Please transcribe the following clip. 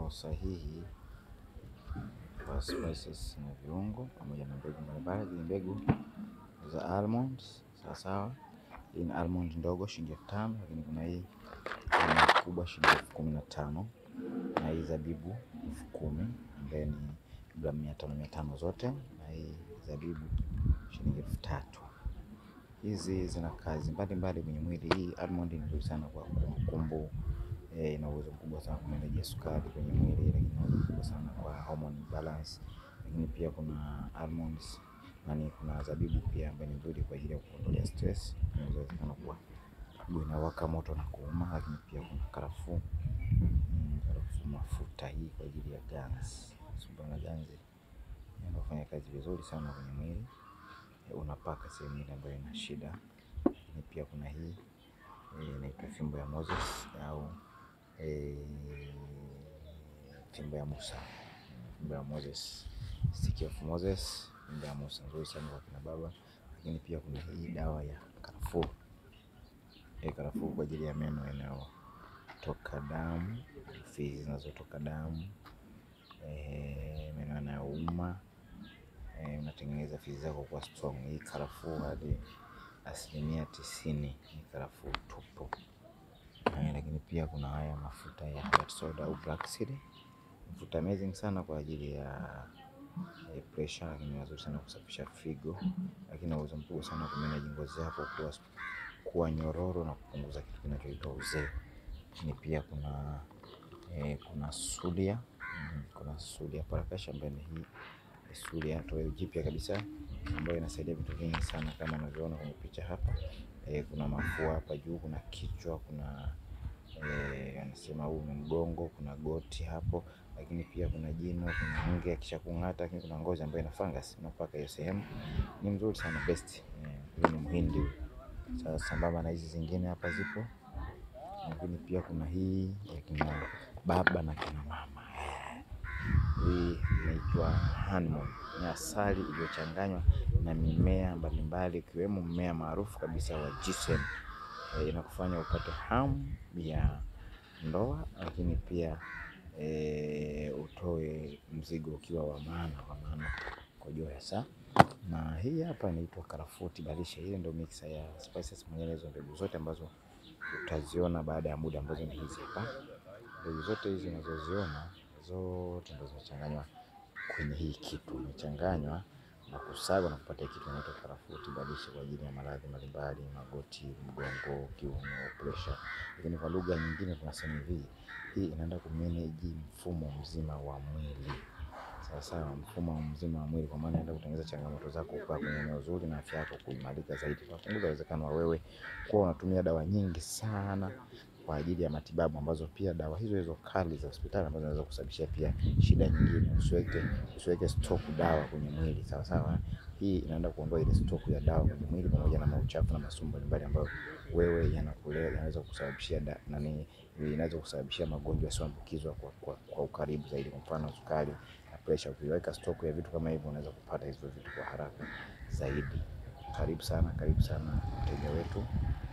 usahihi wa spices na viungo pamoja na mbegu mbalimbali. Hizi mbegu za almonds sawa. Hii ni almond ndogo shilingi 5,000, lakini kuna hii kubwa shilingi 15,000, na hii zabibu 10,000 ambayo ni gramu 500 zote, na hii zabibu shilingi 3,000. Hizi zina kazi mbalimbali kwenye mwili. Hii almond ni nzuri sana kwa kumbukumbu, ina uwezo mkubwa sana kumanage sukari kwenye mwili, lakini ina uwezo mkubwa sana kwa hormone balance. Lakini pia kuna almonds, kuna zabibu pia ambayo ni nzuri kwa ajili ya kuondolea stress. Inawezekana kuwa inawaka moto na kuuma. Lakini pia kuna karafuu mafuta, hii kwa ajili ya ganzi. Sumbua na ganzi inafanya kazi vizuri sana kwenye mwili. Unapaka sehemu ile ambayo ina shida. Lakini pia kuna hii inaitwa fimbo ya Moses au fimbo ya Musa. Fimbo ya Moses, stick of Moses, fimbo ya Musa, nzuri sana kwa kina baba. Lakini pia kuna hii dawa ya karafuu. Karafuu kwa ajili ya meno yanayotoka damu, fizi zinazotoka damu, meno yanayouma, unatengeneza fizi zako kwa strong. Hii karafuu hadi 90% ni karafuu tupu. Lakini pia kuna haya mafuta ya white soda au black seed. Mafuta amazing sana kwa ajili ya pressure, lakini nzuri sana kusafisha figo, lakini uwezo mkubwa sana kumanage ngozi yako kuwa nyororo na kupunguza kitu kinachoitwa uzee. Lakini pia kuna sulia, kuna sulia parakasha ambayo ni hii sulia toleo jipya kabisa, ambayo inasaidia vitu vingi sana kama unavyoona kwenye picha hapa. Kuna mafua hapa juu, kuna kichwa, kuna anasema huu ni mgongo, kuna goti hapo, lakini pia kuna jino, kuna nge kisha kung'ata, lakini kuna ngozi ambayo ina fungus, unapaka hiyo sehemu. Ni mzuri sana, best. Hii ni mhindi. Sasa sambamba na hizi zingine hapa zipo. Lakini pia kuna hii ya kina baba na kina mama. Hii inaitwa honeymoon. Ni asali iliyochanganywa na mimea mbalimbali, ikiwemo mmea maarufu kabisa wa ginseng. Inakufanya upate hamu ya ndoa, lakini pia utoe mzigo ukiwa wa maana kwa jua saa. Na hii hapa inaitwa karafuu tibalishe. Hii ndio mixer ya spices mwenyewe, hizo mbegu zote ambazo utaziona baada ya muda, ambazo ni hizi hapa. Mbegu zote hizi unazoziona zote ndio zimechanganywa kwenye hii kitu, imechanganywa na kusagwa na kupata kitu kinaitwa karafuu tibalishe kwa ajili ya maradhi mbalimbali, magoti, mgongo, kiuno, pressure. Lakini kwa lugha nyingine tunasema hivi, hii inaenda kumanage mfumo mzima wa mwili. Sawa, mfumo mzima wa mwili, kwa maana inaenda kutengeneza changamoto zako kwa kwenye eneo zuri na afya yako kuimarika zaidi. Kupunguza uwezekano wa wewe kuwa unatumia dawa nyingi sana kwa ajili ya matibabu, ambazo pia dawa hizo kali za hospitali ambazo zinaweza kusababishia pia shida nyingine. Usiweke stock dawa kwenye mwili. Sawa. Hii inaenda kuondoa ile stock ya dawa kwenye mwili pamoja na mauchafu na masumu mbalimbali ambayo wewe yanaweza kusababishia inaweza kusababishia magonjwa yasiyoambukizwa kwa ukaribu zaidi, kwa mfano sukari na pressure. Ukiweka stock ya vitu kama hivyo, unaweza kupata hizo vitu kwa haraka zaidi. Karibu sana mteja wetu.